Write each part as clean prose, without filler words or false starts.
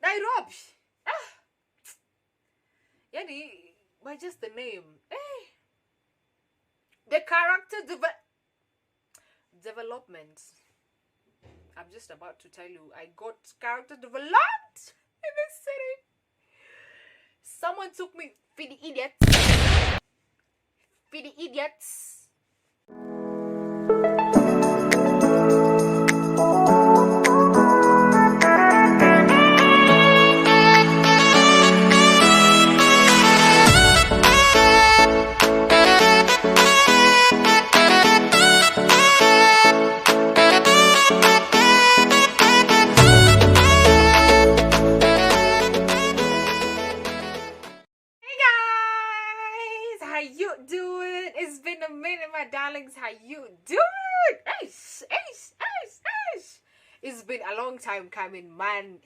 Nairobi. Yani, by just the name. The character development. I'm just about to tell you, I got character developed in this city. Someone took me for the idiots. For the idiots. How you doing? It's been a minute, my darlings. How you doing? It's been a long time coming, man.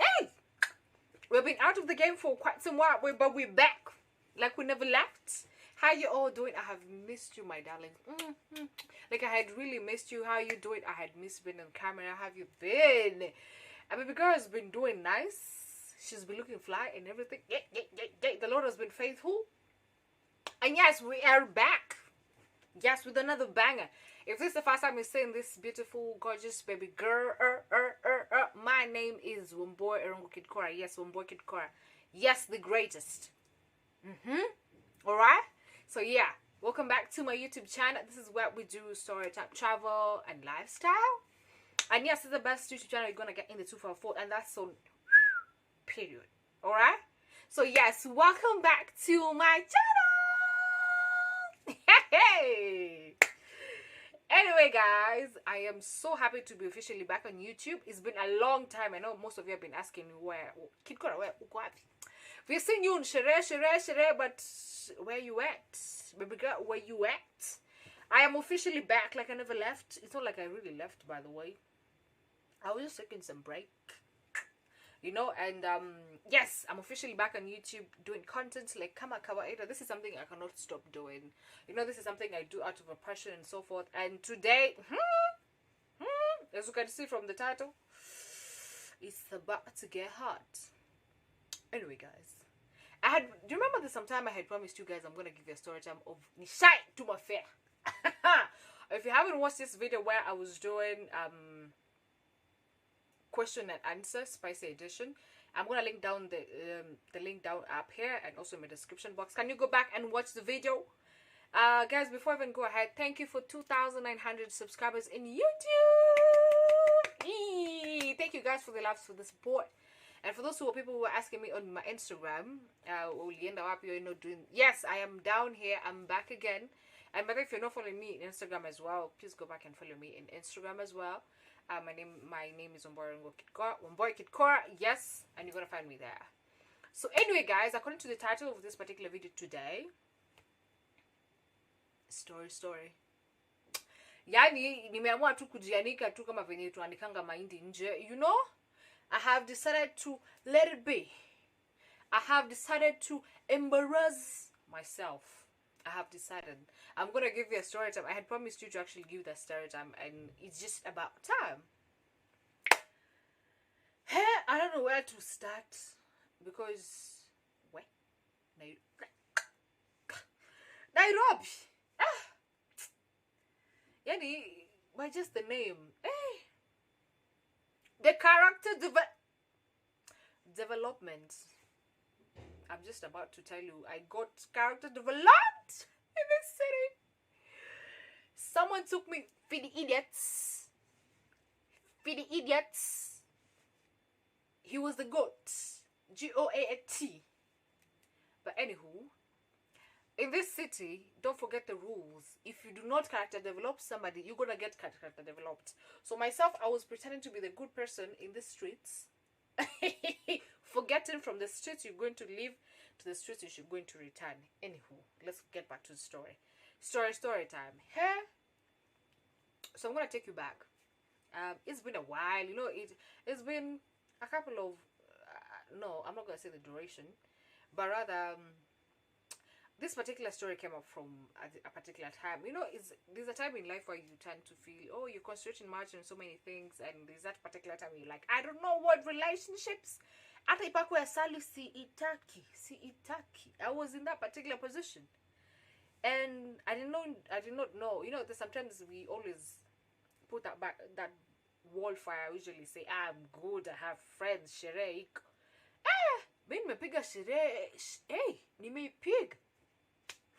We've been out of the game for quite some while, but we're back. Like we never left. How you all doing? I have missed you, my darlings. Like I had really missed you. How you doing? I had missed being on camera. How have you been? A baby girl has been doing nice. She's been looking fly and everything. The Lord has been faithful. And yes, we are back. Yes, with another banger. If this is the first time you're seeing this beautiful, gorgeous baby girl, my name is WambuiKidkora. Yes, WambuiKidkora. Yes, the greatest. Alright? So yeah, welcome back to my YouTube channel. This is where we do story time, travel, and lifestyle. And yes, it's the best YouTube channel you're gonna get in the 244, and that's on period. Alright? So yes, welcome back to my channel. Hey! Anyway, guys, I am so happy to be officially back on YouTube. It's been a long time. I know most of you have been asking where Kidkora, where we've seen you on Shere, but where you at? Baby girl, where you at? I am officially back, like I never left. It's not like I really left, by the way. I was just taking some break. You know, and yes, I'm officially back on YouTube doing content like Kama Kawaida. This is something I cannot stop doing. You know, this is something I do out of a passion and so forth. And today, as you can see from the title, it's about to get hot. Anyway, guys, do you remember that sometime I had promised you guys I'm gonna give you a story time of Nishai to my fair. If you haven't watched this video where I was doing question and answer spicy edition, I'm gonna link down the link down up here and also in my description box. Can you go back and watch the video? Guys, before I even go ahead, thank you for 2,900 subscribers in YouTube. Thank you guys for the loves, for the support. And for those people who were asking me on my Instagram, yes, I am down here. I'm back again. And but if you're not following me in Instagram as well, please go back and follow me in Instagram as well. My name is WambuiKidkora. Yes, and you're gonna find me there. So anyway, guys, according to the title of this particular video today, story. Yani nimeamua tu kujianika tu kama venye tuandikanga mahindi nje. You know, I have decided to let it be. I have decided to embarrass myself. I have decided I'm gonna give you a story time. I had promised you to actually give that story time, and it's just about time. Hey, I don't know where to start because what? Nairobi. Yani, by just the name. The character development. I'm just about to tell you, I got character developed in this city. Someone took me for the idiots. For the idiots. He was the GOAT. GOAT. But anywho, in this city, don't forget the rules. If you do not character develop somebody, you're gonna get character developed. So myself, I was pretending to be the good person in the streets. Forgetting from the streets you're going to leave to the streets you're going to return. Anywho, let's get back to the story. Story time. Here, so I'm gonna take you back. It's been a while. You know, it's been a couple of no, I'm not gonna say the duration, but rather this particular story came up from a particular time. You know, there's a time in life where you tend to feel, oh, you're concentrating much on so many things, and there's that particular time you're like, I don't know what relationships. Hata ipakwe asali si itaki. I was in that particular position, and I did not know. You know, sometimes we always put that wall fire. I usually say, I'm good, I have friends, sherehe. Mi nimepiga sherehe. Hey, nimeipiga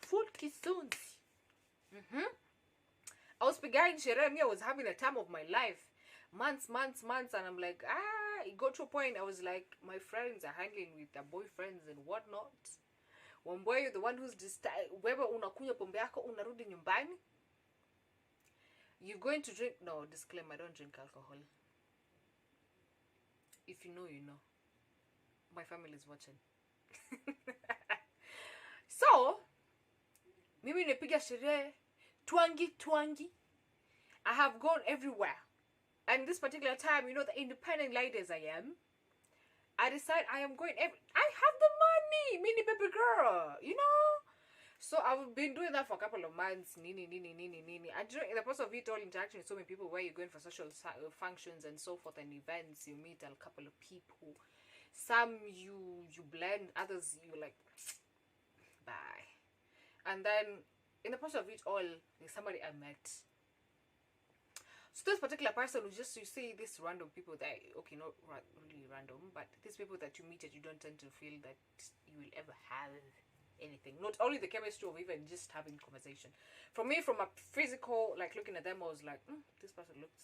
full kisunzi. I was pigaing sherehe. Me, I was having a time of my life. Months, and I'm like, it got to a point I was like, my friends are hanging with their boyfriends and whatnot. Wambui, you're the one who's just wewe unakunywa pombe yako unarudi nyumbani. You're going to drink. No, disclaimer, I don't drink alcohol. If you know, you know. My family is watching. So, mimi nipiga sherehe, twangi. I have gone everywhere. And this particular time, you know, the independent lady as I am, I decide I am going I have the money, mini baby girl, you know. So I've been doing that for a couple of months. Nini. And during the process of it all, interacting with so many people, where you're going for social functions and so forth and events, you meet a couple of people. Some you blend, others you like, bye. And then in the process of it all, there's somebody I met. So this particular person was just, you see these random people that, okay, not really random, but these people that you meet that you don't tend to feel that you will ever have anything. Not only the chemistry of even just having conversation. For me, from a physical, like looking at them, I was like, this person looks,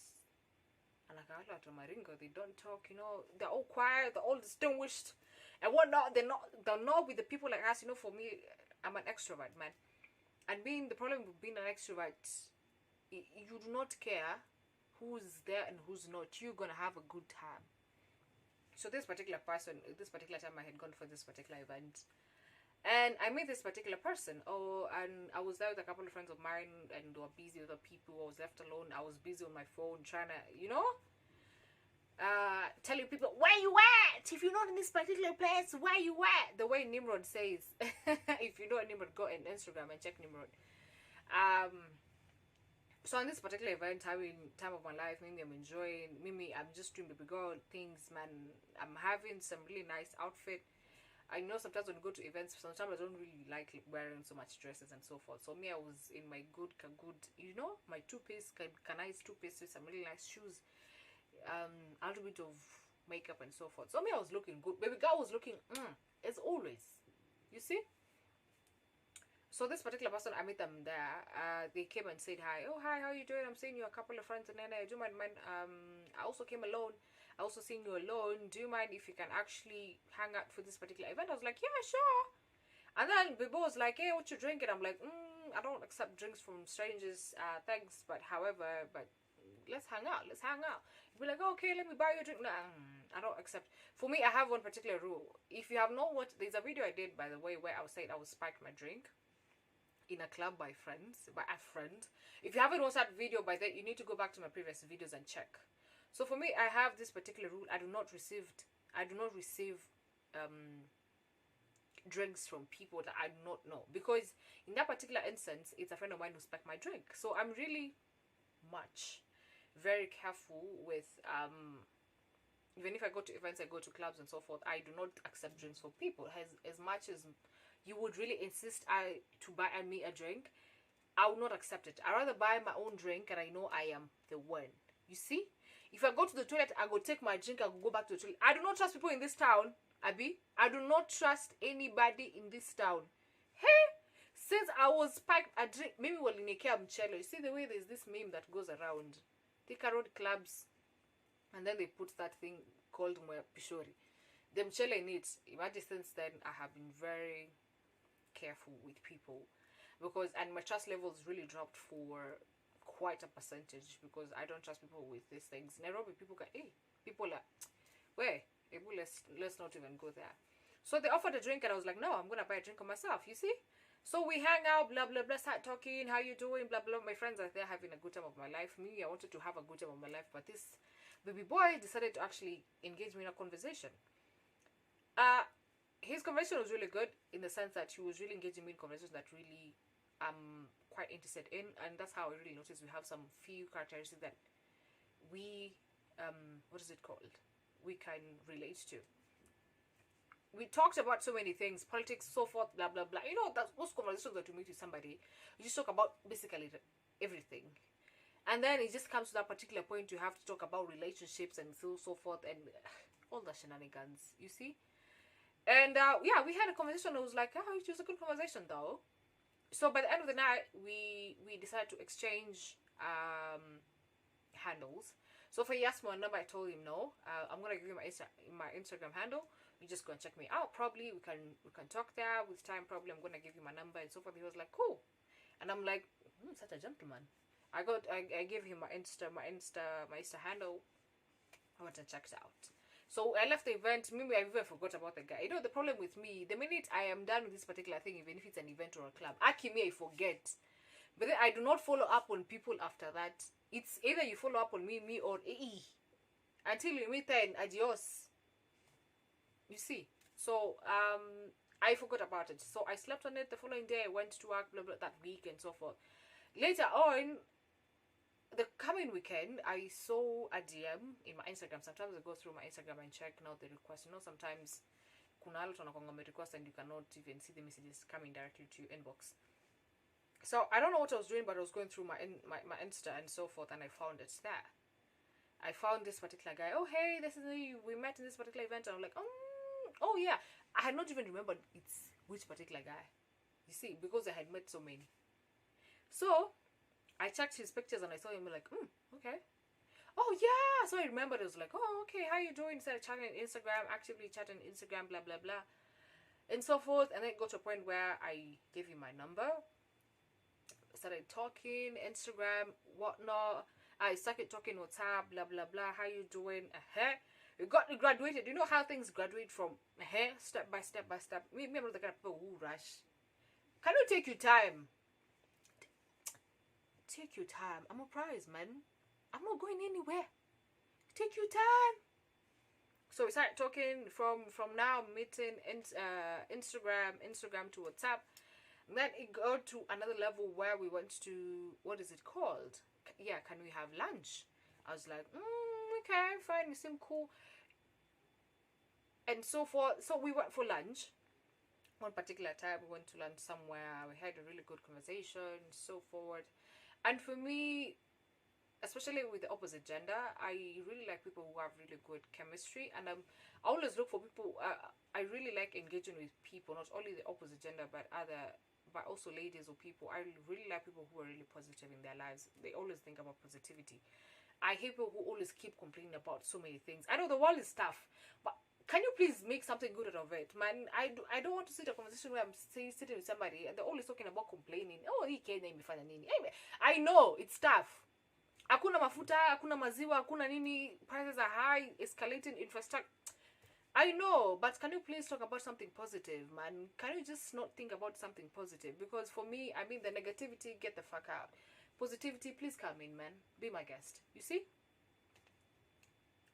and like, they don't talk, you know, they're all quiet, they're all distinguished and whatnot. They're not with the people like us. You know, for me, I'm an extrovert, man. And the problem with being an extrovert, you do not care who's there and who's not. You're gonna have a good time. So this particular person, this particular time, I had gone for this particular event, and I met this particular person. And I was there with a couple of friends of mine, and they were busy with other people. I was left alone. I was busy on my phone trying to, you know, telling people, where you at? If you're not in this particular place, where you at? The way Nimrod says. If you know Nimrod, go on Instagram and check Nimrod. So on this particular event, having time of my life, maybe I'm enjoying, maybe I'm just doing baby girl things, man. I'm having some really nice outfit. I know sometimes when you go to events, sometimes I don't really like wearing so much dresses and so forth. So me, I was in my good, you know, my two-piece, nice two-piece with some really nice shoes, a little bit of makeup and so forth. So me, I was looking good. Baby girl was looking, as always. You see? So this particular person, I met them there. They came and said hi. Oh, hi, how are you doing? I'm seeing you a couple of friends, and then do you mind? I also came alone. I also seeing you alone. Do you mind if you can actually hang out for this particular event? I was like, yeah, sure. And then Bibo was like, hey, what you drinking? I'm like, I don't accept drinks from strangers. Thanks, but however, let's hang out. Let's hang out. You'd be like, okay, let me buy you a drink. No, I don't accept. For me, I have one particular rule. If you have not watched, there's a video I did, by the way, where I was saying I would spike my drink in a club by a friend. If you haven't watched that video by then, you need to go back to my previous videos and check. So for me, I have this particular rule. I do not receive drinks from people that I do not know, because in that particular instance, it's a friend of mine who spiked my drink. So I'm really very careful with even if I go to events, I go to clubs and so forth, I do not accept drinks from people. As much as you would really insist to buy me a drink, I will not accept it. I rather buy my own drink and I know I am the one. You see? If I go to the toilet, I go take my drink, I go back to the toilet. I do not trust people in this town, Abby. I do not trust anybody in this town. Hey, since I was spiked a drink, maybe walinekea mchele. You see the way there's this meme that goes around. Thika Road clubs, and then they put that thing called pishori. The mchele in it. Imagine since then, I have been very careful with people, and my trust levels really dropped for quite a percentage, because I don't trust people with these things. Nairobi, people are, where? Let's not even go there. So they offered a drink and I was like, no, I'm gonna buy a drink on myself, you see? So we hang out, blah blah blah, start talking, how you doing, blah blah. My friends are there having a good time of my life. Me, I wanted to have a good time of my life, but this baby boy decided to actually engage me in a conversation. his conversation was really good in the sense that he was really engaging me in conversations that really I'm quite interested in, and that's how I really noticed we have some few characteristics that we what is it called? We can relate to. We talked about so many things, politics, so forth, blah blah blah. You know, that's those conversations that you meet with somebody, you just talk about basically everything. And then it just comes to that particular point you have to talk about relationships and so forth and all the shenanigans, you see? And yeah, we had a conversation. It was like, oh, it was a good conversation though. So by the end of the night, we decided to exchange handles. So for Yasmo number, I told him no. I'm gonna give you my Instagram handle. You just go and check me out. Probably we can talk there with time. Probably I'm gonna give you my number and so forth. He was like, cool, and I'm like, such a gentleman. I gave him my Insta handle. I went and checked out. So I left the event. Maybe I even forgot about the guy. You know, the problem with me, the minute I am done with this particular thing, even if it's an event or a club, I forget. But then I do not follow up on people after that. It's either you follow up on me or until you meet then, adios. You see. So I forgot about it. So I slept on it. The following day I went to work, blah blah, that week and so forth. Later on, the coming weekend, I saw a DM in my Instagram. Sometimes I go through my Instagram and check out the request. You know, sometimes kuna watu wanakuanga request and you cannot even see the messages coming directly to your inbox. So I don't know what I was doing, but I was going through my Insta and so forth, and I found it there. I found this particular guy. Oh hey, this is we met in this particular event, and I'm like, oh yeah. I had not even remembered it's which particular guy. You see, because I had met so many. So I checked his pictures and I saw him like, okay. Oh yeah. So I remembered. It was like, oh okay, how you doing? Started chatting on Instagram, actively chatting on Instagram, blah blah blah, and so forth. And then it got to a point where I gave him my number. Started talking Instagram, whatnot. I started talking WhatsApp, blah blah blah. How you doing? We graduated. You know how things graduate from step by step by step. Me, I'm not the kind of people who rush. Can you take your time? Take your time. I'm a prize, man. I'm not going anywhere. Take your time. So we started talking from now, meeting Instagram to WhatsApp. And then it got to another level where we went to, what is it called? Yeah, can we have lunch? I was like, okay, fine, you seem cool. And so forth. So we went for lunch. One particular time we went to lunch somewhere. We had a really good conversation, so forth. And for me, especially with the opposite gender, I really like people who have really good chemistry. And I always look for people. I really like engaging with people, not only the opposite gender, but also ladies or people. I really like people who are really positive in their lives. They always think about positivity. I hate people who always keep complaining about so many things. I know the world is tough, but can you please make something good out of it, man? I don't want to sit in a conversation where I'm sitting with somebody and they're always talking about complaining. Oh, he can't name me for nini. I know it's tough. Hakuna mafuta, hakuna maziwa, hakuna nini. Prices are high, escalating infrastructure. I know, but can you please talk about something positive, man? Can you just not think about something positive? Because for me, I mean, the negativity, get the fuck out. Positivity, please come in, man. Be my guest. You see?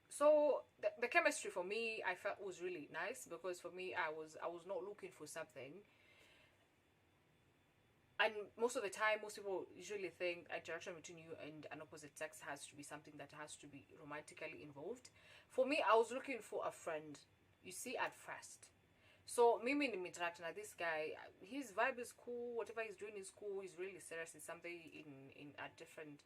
So the chemistry for me, I felt was really nice, because for me, I was not looking for something. And most of the time, most people usually think interaction between you and an opposite sex has to be something that has to be romantically involved. For me, I was looking for a friend, you see, at first. So me interacting with this guy, his vibe is cool, whatever he's doing is cool, he's really serious. It's somebody in a different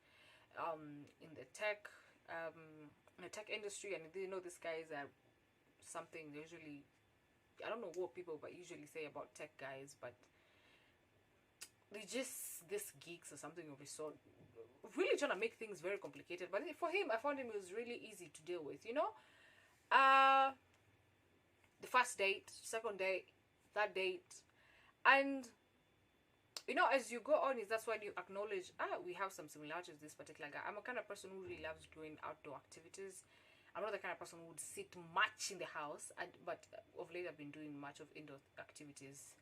in the tech industry, and they know this guy is something usually, I don't know what people but usually say about tech guys, but they just this geeks or something of his sort, really trying to make things very complicated. But for him, I found him, it was really easy to deal with, you know. The first date, second date, third date, and you know, as you go on, that's when you acknowledge, we have some similarities with this particular guy. I'm a kind of person who really loves doing outdoor activities. I'm not the kind of person who would sit much in the house, but of late I've been doing much of indoor activities,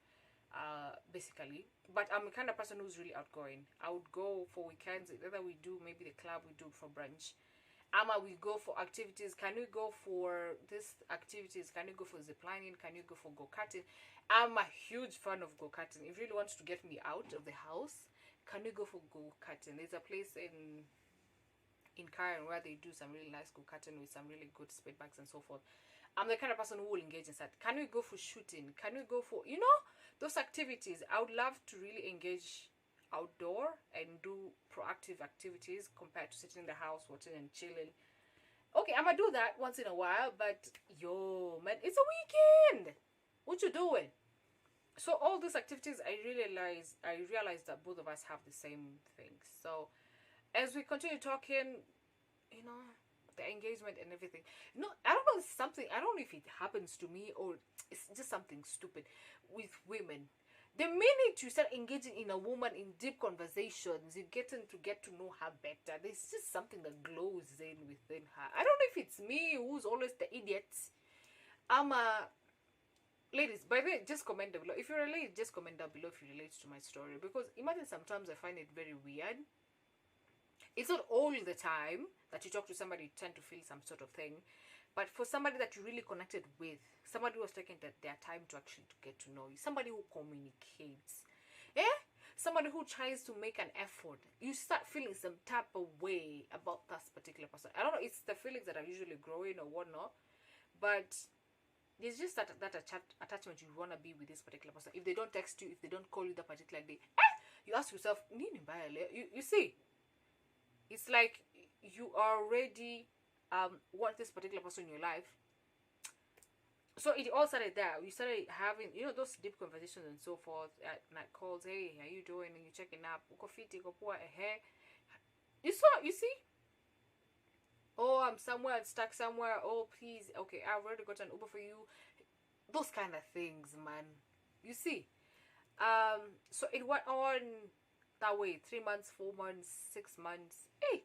basically. But I'm the kind of person who's really outgoing. I would go for weekends, either we do maybe the club, we do for brunch, Ama we go for activities. Can we go for these activities? Can you go for ziplining? Can you go for go-karting? I'm a huge fan of go-karting. If you really wants to get me out of the house, can we go for go-karting? There's a place in Karen where they do some really nice go-karting with some really good speed bikes and so forth. I'm the kind of person who will engage in that. Can we go for shooting? Can we go for, those activities? I would love to really engage outdoor and do proactive activities compared to sitting in the house watching and chilling. Okay, I'm gonna do that once in a while, but yo man, it's a weekend. What you doing? So all these activities, I realized that both of us have the same things. So as we continue talking, the engagement and everything, I don't know, I don't know if it happens to me or it's just something stupid with women. The minute you start engaging in a woman in deep conversations, you get to know her better. There's just something that glows in within her. I don't know if it's me who's always the idiot. Ladies, by the way, just comment down below. If you relate, just comment down below if you relate to my story. Because imagine sometimes I find it very weird. It's not all the time that you talk to somebody, you tend to feel some sort of thing. But for somebody that you really connected with, somebody who was taking their time to actually get to know you, somebody who communicates, somebody who tries to make an effort, you start feeling some type of way about that particular person. I don't know, it's the feelings that are usually growing or whatnot, but there's just that attachment. You want to be with this particular person. If they don't text you, if they don't call you that particular day, you ask yourself, you see, it's like you already want this particular person in your life. So it all started there. We started having, those deep conversations and so forth at night calls. Hey, how you doing? And you checking up. You see? Oh, I'm stuck somewhere. Oh, please. Okay, I've already got an Uber for you. Those kind of things, man. You see? So it went on that way. 3 months, 4 months, 6 months. Hey!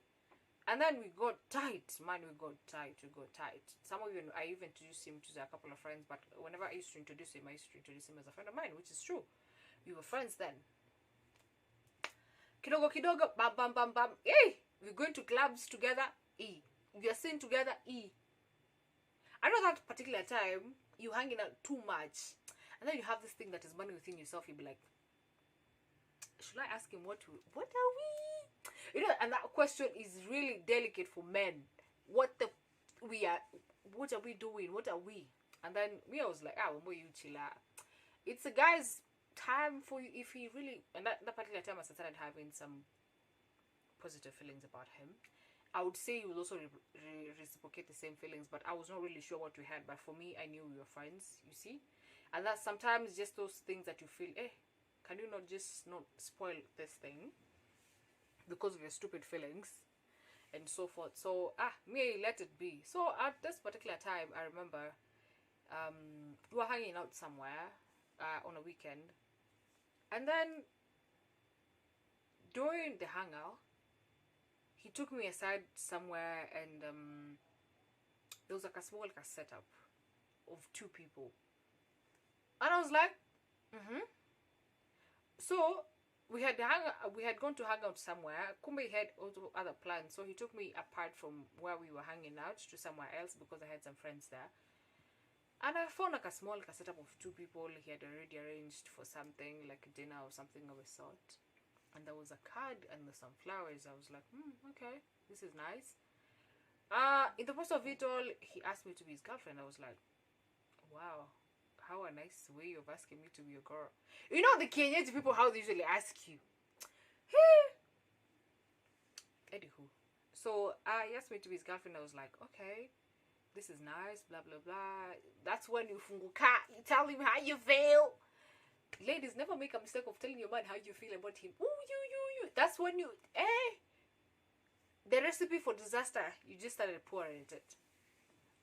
And then we got tight, man. We got tight. Some of you, I even introduced him to a couple of friends, but whenever I used to introduce him, I used to introduce him as a friend of mine, which is true. We were friends then. Kidogo, bam, bam, bam, bam. Hey, we're going to clubs together. We are seen together. I know that particular time you hanging out too much, and then you have this thing that is burning within yourself. You'll be like, should I ask him what are we? And that question is really delicate for men. What are we doing? What are we? And then me, I was like, Wambui, you chill out. It's a guy's time for you if he really, and that particular time I started having some positive feelings about him. I would say he would also reciprocate the same feelings, but I was not really sure what we had. But for me, I knew we were friends, you see. And that's sometimes just those things that you feel, can you not spoil this thing because of your stupid feelings and so forth. So me, let it be. So at this particular time, I remember we were hanging out somewhere on a weekend, and then during the hangout, he took me aside somewhere, and there was like a small setup of 2 people, and I was like, So we had gone to hang out somewhere. Kumbe had also other plans, so he took me apart from where we were hanging out to somewhere else because I had some friends there. And I found like a small setup of 2 people. He had already arranged for something like a dinner or something of a sort, and there was a card and some flowers. I was like, okay, this is nice. In the process of it all, he asked me to be his girlfriend. I was like, wow, how a nice way of asking me to be a girl. You know the Kenyan people, how they usually ask you. Anywho, so he asked me to be his girlfriend. I was like, okay, this is nice, blah blah blah. That's when you funguka, you tell him how you feel. Ladies, never make a mistake of telling your man how you feel about him. Ooh, you. That's when you the recipe for disaster. You just started pouring it.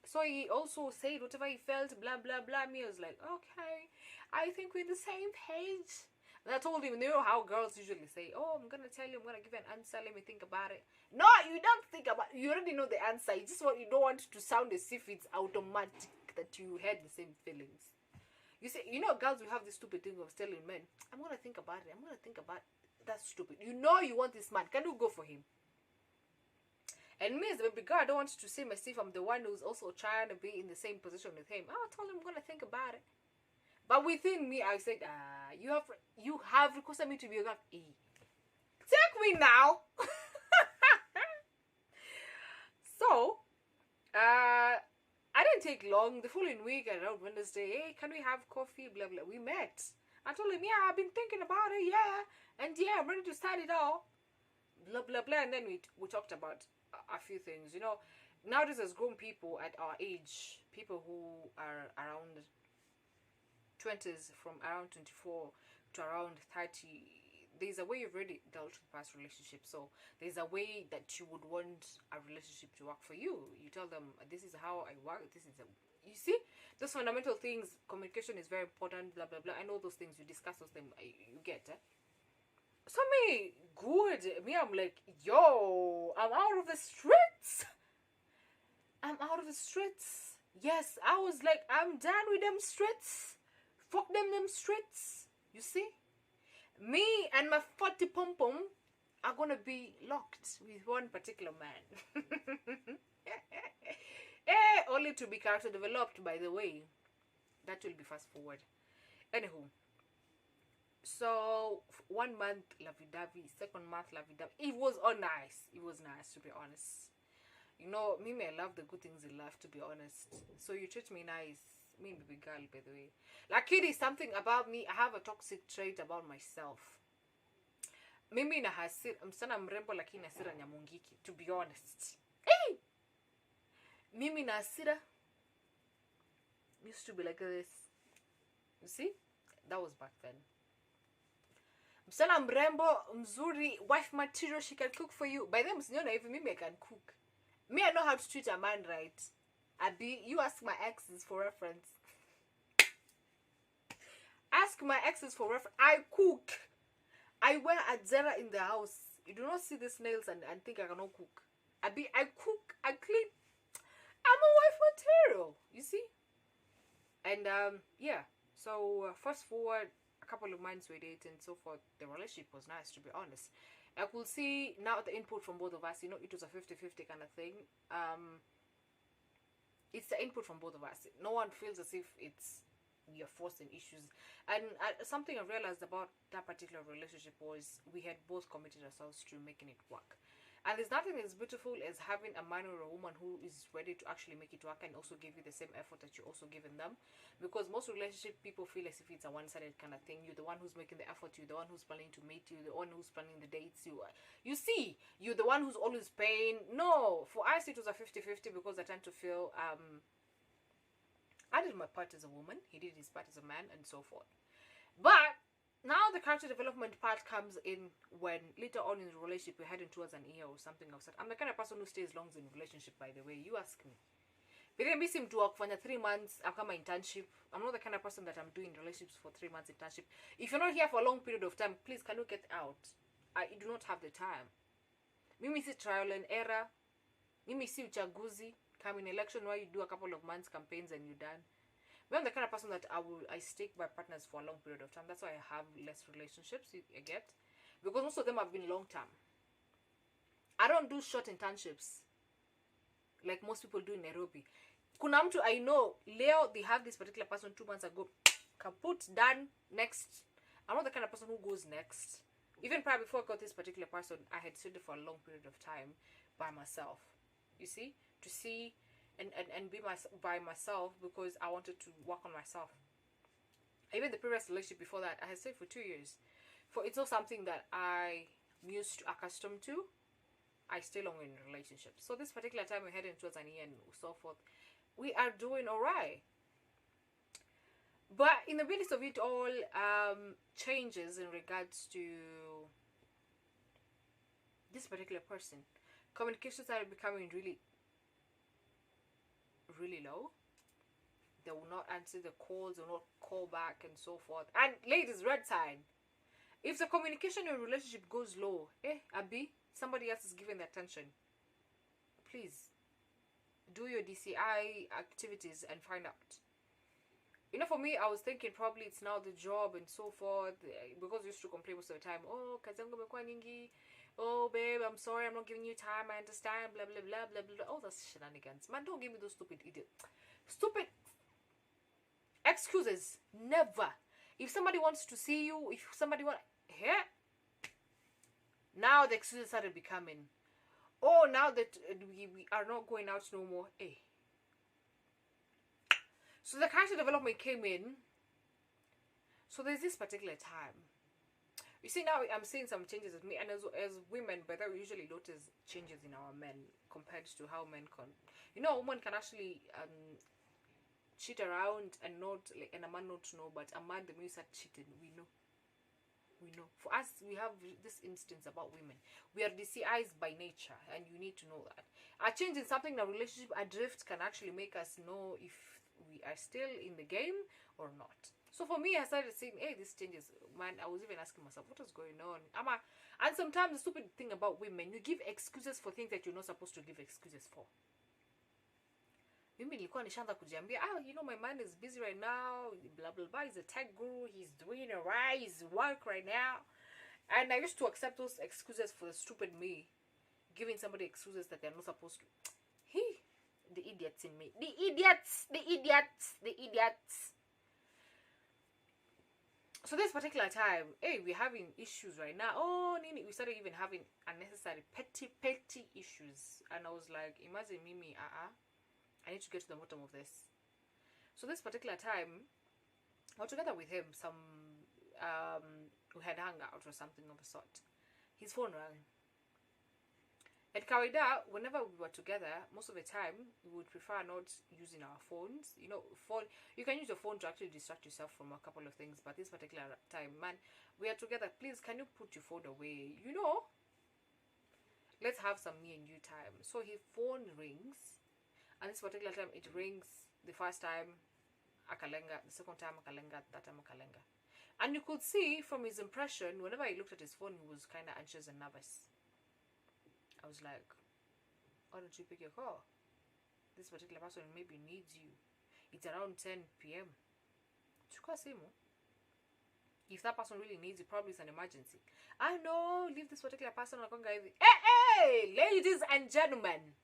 So he also said whatever he felt, blah blah blah. Me, I was like, okay, I think we're the same page. And I told him, you know how girls usually say, oh, I'm gonna tell you, I'm gonna give you an answer, let me think about it. No, you don't think about it. You already know the answer. You don't want to sound as if it's automatic that you had the same feelings. You say, girls will have this stupid thing of telling men, I'm gonna think about it, That's stupid. You know you want this man. Can you go for him? And me as the baby girl, I don't want to seem as if I'm the one who's also trying to be in the same position with him. I told him I'm gonna think about it. But within me, I said, you have requested me to be your girl. Take me now. So, I didn't take long. The following week, around Wednesday, hey, can we have coffee? Blah, blah. We met. I told him, yeah, I've been thinking about it, yeah. And yeah, I'm ready to start it all. Blah, blah, blah. And then we talked about a few things. You know, nowadays as grown people at our age, people who are around 20s, from around 24 to around 30, there's a way you've already dealt with past relationships. So there's a way that you would want a relationship to work for you. You tell them, this is how I work, this is you see, those fundamental things. Communication is very important, blah blah blah. I know those things, you discuss those things, you get it. So me, good, me, I'm like, yo, I'm out of the streets. I'm out of the streets. Yes, I was like, I'm done with them streets. Fuck them streets. You see? Me and my 40 pom-pom are gonna be locked with one particular man. Only to be character developed, by the way. That will be fast forward. Anywho. So, 1 month, lovey-dovey. 2nd month, lovey-dovey. It was all nice. It was nice, to be honest. You know, me, I love the good things in life, to be honest. So, you treat me nice. Me, baby girl, by the way. Like, it is something about me. I have a toxic trait about myself. Mimi na hasira, msichana mrembo lakini hasira nyamungiki, to be honest. Hey! Mimi na hasira used to be like this. You see? That was back then. Msichana mrembo, mzuri, wife material, she can cook for you. By then, msinyona even Mimi I can cook. Me, I know how to treat a man right. Abi, you ask my exes for reference. Ask my exes for reference. I cook. I wear a Zara in the house. You do not see these nails and think I cannot cook. I cook, I clean. I'm a wife material, you see? And yeah. So fast forward a couple of months we dated and so forth. The relationship was nice, to be honest. I could see now the input from both of us. You know, it was a 50-50 kind of thing. It's the input from both of us. No one feels as if it's you're forcing issues. And something I realized about that particular relationship was we had both committed ourselves to making it work. And there's nothing as beautiful as having a man or a woman who is ready to actually make it work and also give you the same effort that you're also giving them. Because most relationship people feel as if it's a one-sided kind of thing. You're the one who's making the effort, you're the one who's planning to meet you, the one who's planning the dates. You see, you're the one who's always paying. No, for us it was a 50-50 because I tend to feel I did my part as a woman, he did his part as a man, and so forth. But now the character development part comes in when later on in the relationship we're heading towards an year or something of that. I'm the kind of person who stays long in a relationship, by the way. You ask me. But I miss him to work for 3 months after my internship. I'm not the kind of person that I'm doing relationships for 3 months internship. If you're not here for a long period of time, please can you get out? I do not have the time. Mimi see trial and error. Mimi see uchaguzi. Come in election where you do a couple of months campaigns and you're done. I'm the kind of person that I stick by partners for a long period of time. That's why I have less relationships, I get. Because most of them have been long term. I don't do short internships like most people do in Nairobi. Kuna mtu I know, Leo, they have this particular person 2 months ago. Kaput, done, next. I'm not the kind of person who goes next. Even prior before I got this particular person, I had studied for a long period of time by myself. You see? To see and be by myself because I wanted to work on myself. Even the previous relationship before that, I had stayed for 2 years. For it's not something that I used to accustomed to. I stay long in relationships. So this particular time we're heading towards an year and so forth. We are doing alright. But in the midst of it all, changes in regards to this particular person. Communication started becoming really low. They will not answer the calls, they will not call back and so forth. And ladies, red sign. If the communication in a relationship goes low, Abi, somebody else is giving the attention. Please, do your DCI activities and find out. You know, for me, I was thinking probably it's now the job and so forth. Because I used to complain most of the time, oh, kazi yangu imekuwa nyingi. oh babe, I'm sorry, I'm not giving you time, I understand, blah blah blah blah blah. All those shenanigans. Man, don't give me those stupid excuses. Never. If somebody wants to see you, if somebody here, now the excuses started becoming, oh, now that we are not going out no more. So the character development came in. So there's this particular time. You see, now I'm seeing some changes with me, and as women, but we usually notice changes in our men compared to how men can. You know, a woman can actually cheat around and not, like, and a man not know, but a man, the minute start cheating, we know. For us, we have this instance about women. We are DCIs by nature, and you need to know that. A change in something in a relationship, a drift, can actually make us know if we are still in the game or not. So for me, I started saying, hey, this changes. Man, I was even asking myself, what is going on? And sometimes the stupid thing about women, you give excuses for things that you're not supposed to give excuses for. Mimi nilikuwa nishaanza kujiambia, you know, my man is busy right now, blah blah blah, he's a tech guru, he's doing alright, he's work right now. And I used to accept those excuses for the stupid me, giving somebody excuses that they're not supposed to. The idiots in me. The idiots. So this particular time, hey, we're having issues right now. Oh, Nini, we started even having unnecessary petty issues. And I was like, imagine Mimi, I need to get to the bottom of this. So this particular time, I was together with him. We had hung out or something of the sort. His phone rang. At Kawaida, whenever we were together, most of the time, we would prefer not using our phones. You know, you can use your phone to actually distract yourself from a couple of things. But this particular time, man, we are together. Please, can you put your phone away? You know, let's have some me and you time. So his phone rings. And this particular time, it rings. The first time, akalenga. The second time, akalenga. That time, akalenga. And you could see from his impression, whenever he looked at his phone, he was kind of anxious and nervous. I was like, why don't you pick your call? This particular person maybe needs you. It's around 10 p.m. Chukua simu. If that person really needs you, probably it's an emergency. I know, leave this particular person. Hey, ladies and gentlemen.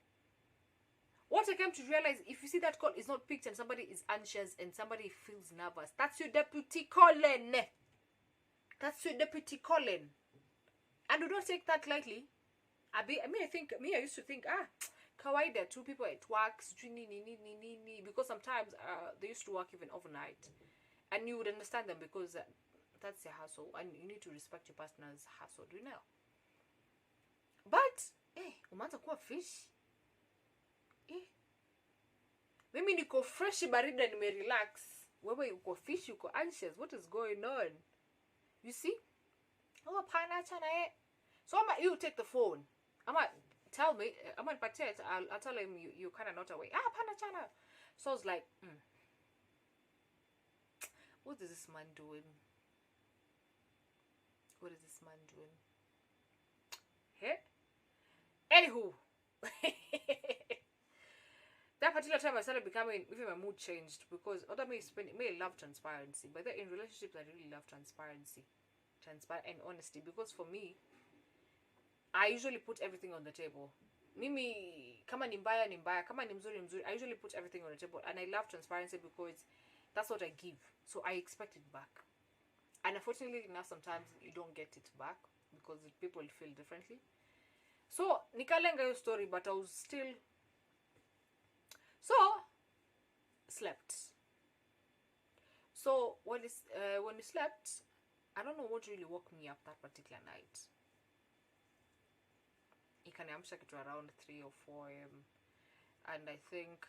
What I came to realize, if you see that call is not picked and somebody is anxious and somebody feels nervous, that's your deputy calling. That's your deputy calling. And do not take that lightly. I used to think, kawaida, two people at work, because sometimes they used to work even overnight. And you would understand them because that's their hustle. And you need to respect your partner's hustle, do you know? But, umeanza kuwa fish. Mimi niko fresh barida nimerelax. Wewe uko fish, uko anxious. What is going on? You see? Oh, pana chana eh. So you take the phone. Tell me, I'll tell him you kind of not away. Pana chana. So I was like, what is this man doing? What is this man doing? Hey? Anywho. That particular time I started becoming, even my mood changed because other may love transparency, but in relationships I really love transparency, and honesty, because for me, I usually put everything on the table. Mimi, kama ni mbaya, kama ni mzuri, I usually put everything on the table, and I love transparency because that's what I give, so I expect it back. And unfortunately enough, sometimes you don't get it back because people feel differently. So nikalenga your story, but I was still slept. So when we slept, I don't know what really woke me up that particular night. Ikaniamsha kitu around 3 or 4 a.m. And I think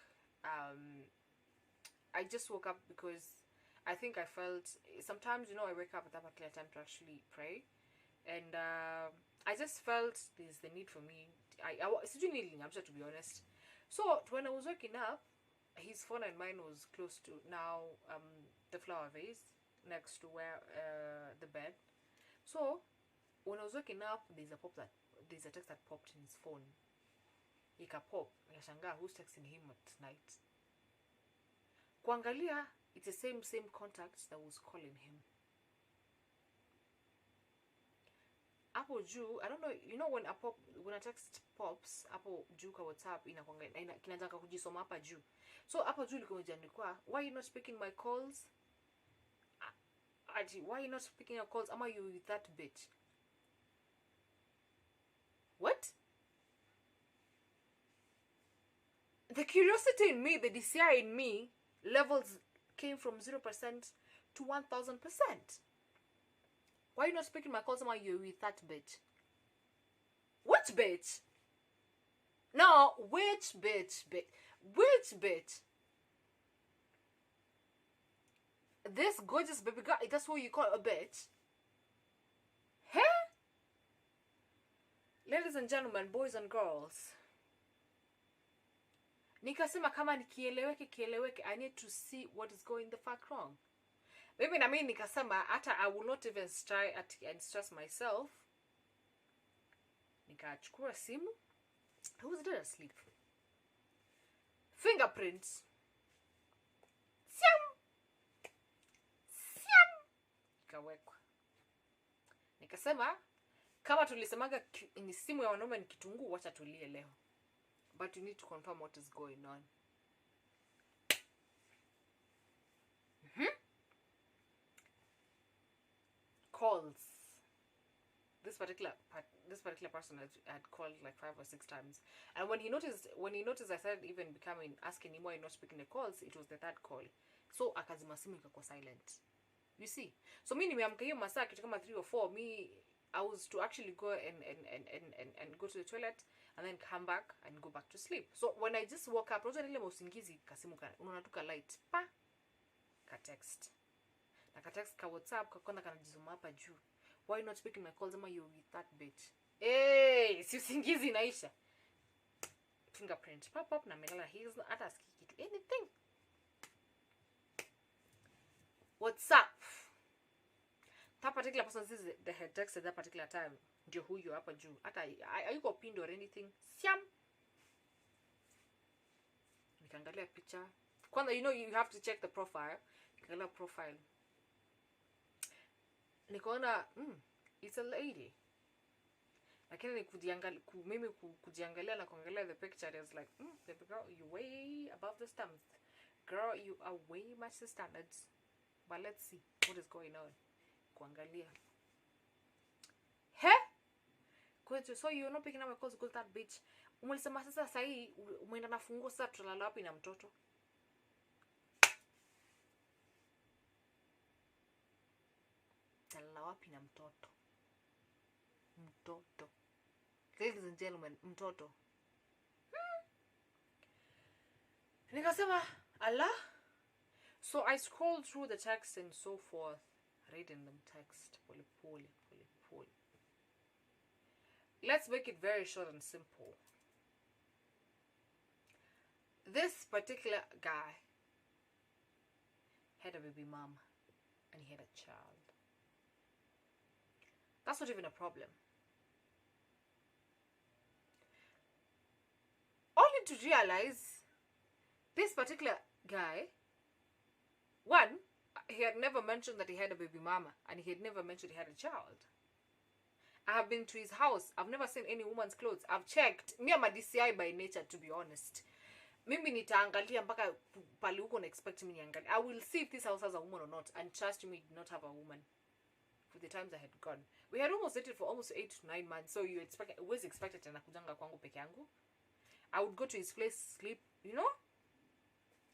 I just woke up because I think I felt, sometimes, you know, I wake up at that particular time to actually pray, and I just felt there's the need for me. I to be honest. So when I was waking up, his phone and mine was close to the flower vase next to where the bed. So when I was waking up, there's a text that popped in his phone. Pop. Who's texting him at night? Kuangalia, it's the same contact that was calling him. Up hapo juu, I don't know, you know when a text pops hapo juu kwa WhatsApp kinaanza kujisoma hapa juu. So hapo juu liko imeandikwa, why you not speaking my calls? Why you not speaking your calls? Am I you with that bitch? What? The curiosity in me, the desire in me, levels came from 0% to 1000%. Why are you not speaking my calls? Am I you with that bitch? Which bitch? No, which bitch? Which bitch? This gorgeous baby girl, that's what you call a bitch? Huh? Ladies and gentlemen, boys and girls. Nikasema kama kieleweke, I need to see what is going the fuck wrong. Maybe na mimi nikasema hata I will not even try and stress myself. Nikachukua simu. I was dead asleep. Fingerprints. Siam. Ikawekwa. Nikasema kama tulisemaga ni simu ya wanaume ni kitunguu, wacha tulie leo. But you need to confirm what is going on. Calls. This particular person had called like 5 or 6 times, and when he noticed I started even asking him why you're not speaking the calls, it was the 3rd call. So akazima simu ikakuwa silent. You see, so mimi nimeamka hiyo masaa kitu kama 3 or 4. I was to actually go and go to the toilet and then come back and go back to sleep. So when I just woke up, roja nile usingizi, kasimu unatuka light pa ka text. Na ka text ka WhatsApp kakona kanajizuma hapa juu. Why not speaking my calls? Am you with that bitch? Hey, si usingizi inaisha. Fingerprint pop na melala, he's not asking kitu anything. WhatsApp. That particular person says they had texted that particular time. Ndio huyo hapa juu. Hata hayuko pinned or anything. Siam. Nikaangalia picha. Kwanza, you know, you have to check the profile. Nikaangalia profile. Nikaona, it's a lady. Lakini mimi kujiangalia na kuangalia the picture, is like, baby girl, you way above the standards. Girl, you are way much the standards. But let's see what is going on. Kuangalia. He? So you're not picking up my calls because that bitch. Umelisema sasa sahi umeenda na funguo, sasa tutalala wapi na mtoto? Tutalala wapi na mtoto? Mtoto. Ladies and gentlemen, mtoto. Nikasema, Allah. So I scrolled through the text and so forth, reading them text. Pole. Let's make it very short and simple. This particular guy had a baby mama and he had a child. That's not even a problem. Only to realize this particular guy, one, he had never mentioned that he had a baby mama, and he had never mentioned he had a child. I have been to his house. I've never seen any woman's clothes. I've checked. Me, I'm a DCI by nature, to be honest. Mimi nitaangalia mpaka pale uko na expect me niangalia. I will see if this house has a woman or not, and trust me, it did not have a woman. For the times I had gone, we had almost dated for almost 8 to 9 months. So you always expected anakujanga kwangu peke yangu. I would go to his place, sleep, you know.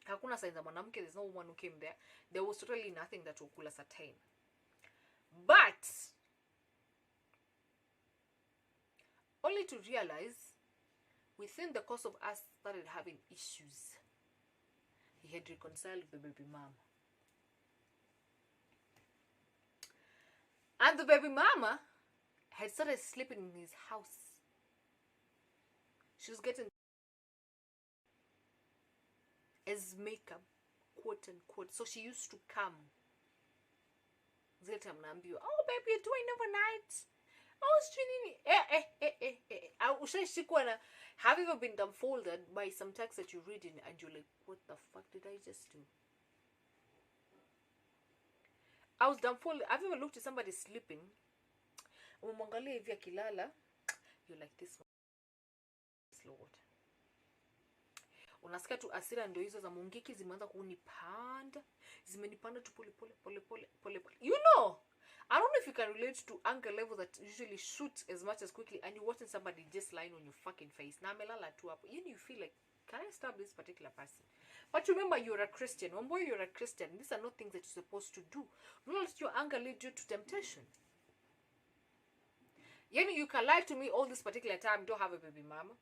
Hakuna signs of mwanamke. There's no woman who came there. There was totally nothing that would ascertain. But only to realize, within the course of us started having issues, he had reconciled with the baby mama. And the baby mama had started sleeping in his house. She was getting as makeup, quote unquote. So she used to come. Zeta mnaambiwa, oh baby, you're doing overnight. Oh, streaming. Have you ever been dumbfolded by some text that you're reading and you're like, what the fuck did I just do? I was dumbfolded. Have you ever looked at somebody sleeping umemwangalia hivi akilala, you're like this Lord. Unasikia tu asira ndio hizo za Mungiki zimeanza kunipanda. Zimenipanda tu pole. You know, I don't know if you can relate to anger level that usually shoots as much as quickly and you're watching somebody just lying on your fucking face. Na amelala tu hapo. You feel like, can I stab this particular person? But remember, you're a Christian. Wambui, you're a Christian. These are not things that you're supposed to do. Do not let your anger lead you to temptation. You can lie to me all this particular time, don't have a baby mama.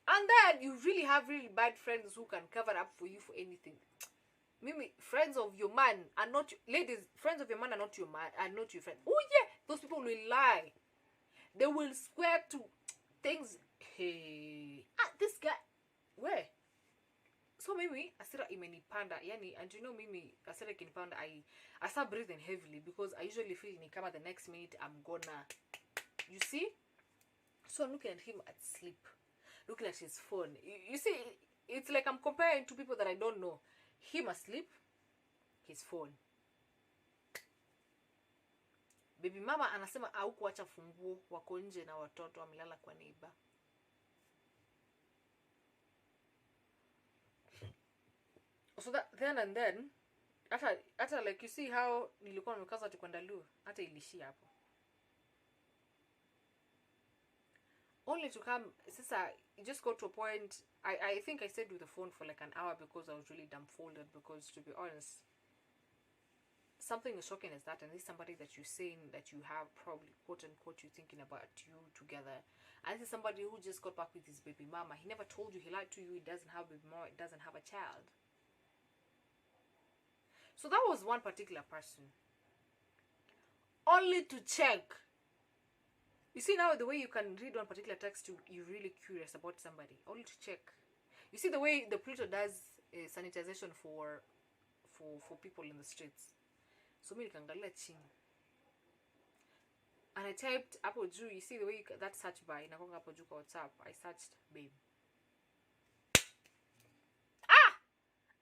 And then you really have really bad friends who can cover up for you for anything. Mimi, friends of your man are not, ladies, friends of your man are not your man, are not your friends. Oh yeah, those people will lie. They will swear to things. Hey, this guy, where? So mimi, asira imenipanda, and you know mimi, asira ikinipanda, I start breathing heavily because I usually feel ni kama the next minute I'm gonna, you see? So I'm looking at him at sleep, looking at his phone. You see, it's like I'm comparing to people that I don't know. Him asleep, his phone. Baby mama anasema haukuacha funguo, wako nje na watoto wamelala kwa neighbor. So that then and then, after like you see how nilikuwa nimekaza tu kwenda Luo, hata ilishia hapo. Only to come, sasa, it just got to a point, I think I stayed with the phone for like an hour because I was really dumbfolded, because to be honest, something as shocking as that, and this is somebody that you're saying that you have probably, quote unquote, you thinking about you together, and this is somebody who just got back with his baby mama. He never told you, he lied to you, he doesn't have a baby mama, he doesn't have a child. So that was one particular person. Only to check. You see now the way you can read one particular text, you're really curious about somebody. Only to check. You see the way the Pluto does sanitization for people in the streets. So me nikangalia chini. And I typed hapo juu. You see the way that search bar inakonga hapo juu kwa WhatsApp. I searched babe.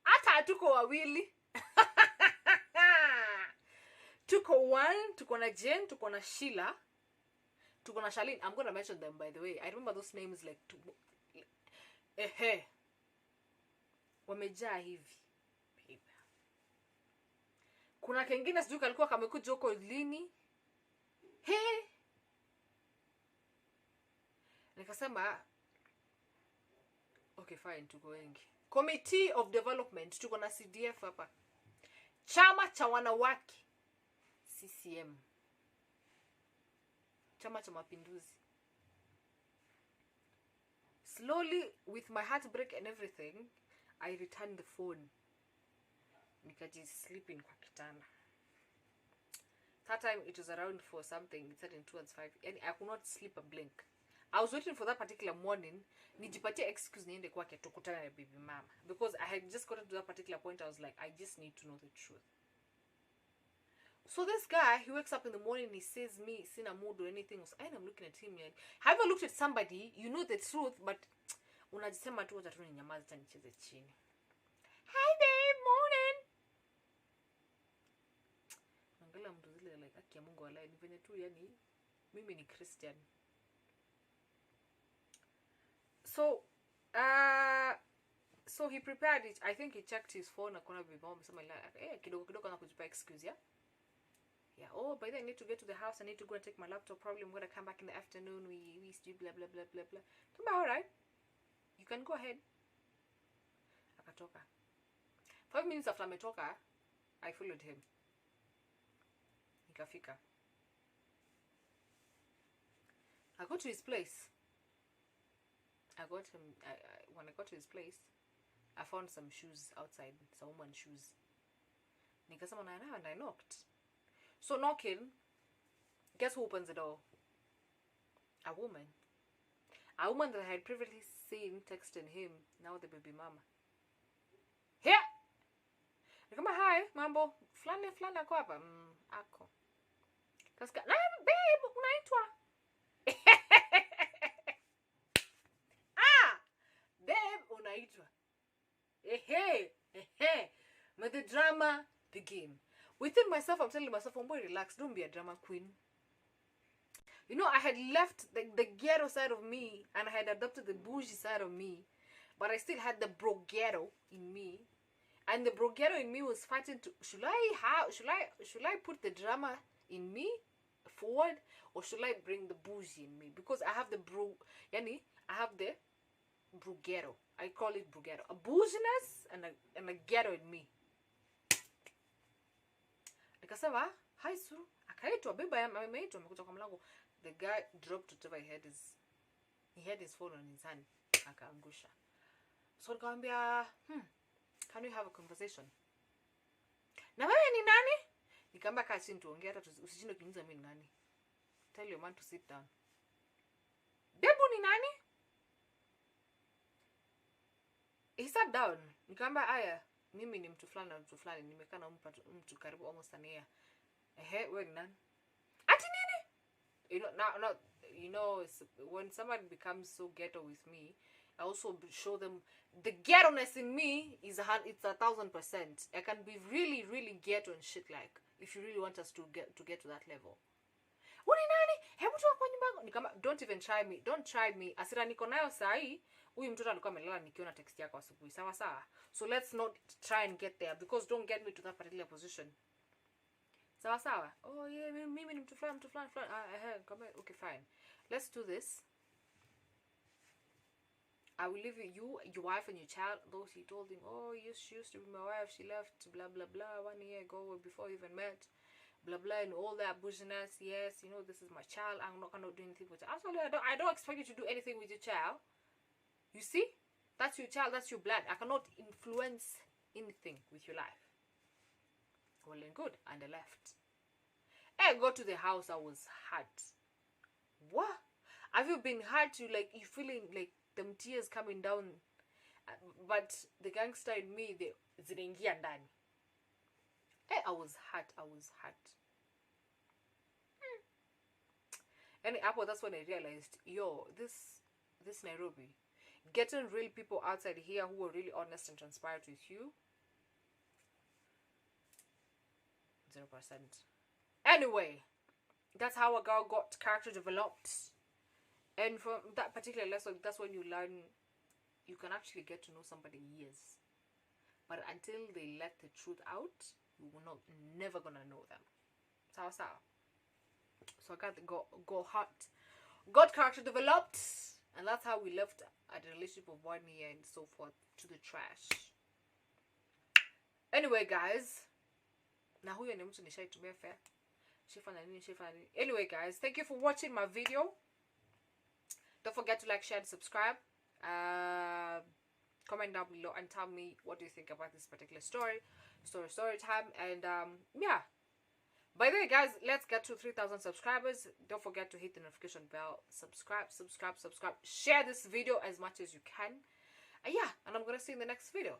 Hata hatuko wawili. Tuko one, tuko na Jen, tuko na Sheila, tuko na Charlene. I'm going to mention them, by the way. I remember those names like wamejaa hivi. Babe. Kuna kengine sijui kalikuwa kamekuja huko lini. Nikasema okay fine, tuko wengi. Committee of Development, tuko na CDF hapa. Chama cha wanawake CCM. Chama cha Mapinduzi. Slowly, with my heartbreak and everything, I returned the phone. Nikaji sleeping kwa kitanda. That time it was around for something, it said in towards 5. And I could not sleep a blink. I was waiting for that particular morning. Nijipatia excuse niende kwake tukutane na baby mama. Because I had just gotten to that particular point, I was like, I just need to know the truth. So this guy, he wakes up in the morning, he says me, sina mood or anything. And I'm looking at him and have you looked at somebody, you know the truth, but unajisema tu wacha tu ninyamaze tena nicheze chini. Hi babe, morning. Angalia mtu zile like aki ya Mungu walai ni venye tu yani mimi ni Christian. So he prepared it. I think he checked his phone akona bibi mama amesema like kidogo na kujipa excuse ya. Yeah, oh, by then I need to get to the house. I need to go and take my laptop. Probably I'm going to come back in the afternoon. We do blah, blah, blah, blah, blah. Tumba, all right. You can go ahead. Akatoka. 5 minutes after ametoka, I followed him. Nikafika. I got to his place. When I got to his place, I found some shoes outside. Some woman's shoes. Nikasema na and I knocked. So knocking, guess who opens the door? A woman. A woman that I had previously seen texting him, now the baby mama. Here! Nikama, hi, mambo. Flani ako hapa. Ako. Kaska, na babe, unaitwa. Babe, unaitwa. May the drama begin. Within myself, I'm telling myself, Wambui, relax, don't be a drama queen. You know, I had left the ghetto side of me and I had adopted the bougie side of me, but I still had the bro ghetto in me. And the bro ghetto in me was fighting to, should I put the drama in me forward, or should I bring the bougie in me? Because I have the bro, yani, I have the bro ghetto. I call it bro ghetto. A bouginess and a ghetto in me. Nikasema, hi Suru. Akaitwa beba ameitwa amekuja kwa mlango. The guy dropped whatever he had his phone on his hand. Akaangusha. So nikamwambia, can we have a conversation? Na wewe ni nani? Nikamwambia kaa chini tuongee, hata usishinde kuniuliza mimi ni nani. Tell your man to sit down. Debu ni nani? He sat down. Nikamwambia aya, mimi ni mtu fulani na mtu fulani, nimekaa na mtu karibu almost an year. Wewe ni nani? Ati nini? You know, when somebody becomes so ghetto with me, I also show them the ghetto-ness in me it's 1,000%. I can be really, really ghetto and shit, like, if you really want us to get to that level. What ni nani? Hebu toka kwa nyumba yangu. Nikama, don't even try me. Don't try me. Asira niko nayo sahi, huyu mtoto alikuwa amelala nikiona text yako asubuhi. Sawa sawa. So let's not try and get there, because don't get me to that particular position. Sawa sawa. Oh yeah, mimi ni mtu fulani. Okay, fine. Let's do this. I will leave you, your wife and your child. Though he told him, oh yes, she used to be my wife, she left, blah blah blah, 1 year ago before we even met, blah blah, and all that bouginess. Yes, you know, this is my child, I'm not gonna do anything with her. Actually, I don't expect you to do anything with your child. You see, that's your child, that's your blood. I cannot influence anything with your life. Well and good. And I left. I got to the house, I was hurt. What? Have you been hurt to, like, you feeling like them tears coming down, but the gangster in me, they zinaingia ndani. I was hurt. And Apple, that's when I realized, yo, this Nairobi, getting real people outside here who are really honest and transparent with you, 0%. Anyway, that's how a girl got character developed. And from that particular lesson, that's when you learn you can actually get to know somebody years. But until they let the truth out, you will never gonna know them. So I got character developed, and that's how we left a relationship of 1 year and so forth to the trash. Anyway, guys, now who you to be fair? Anyway, guys, thank you for watching my video. Don't forget to like, share, and subscribe. Comment down below and tell me what do you think about this particular story time. And yeah, by the way, guys, let's get to 3,000 subscribers. Don't forget to hit the notification bell. Subscribe. Share this video as much as you can. Yeah, and I'm gonna see you in the next video.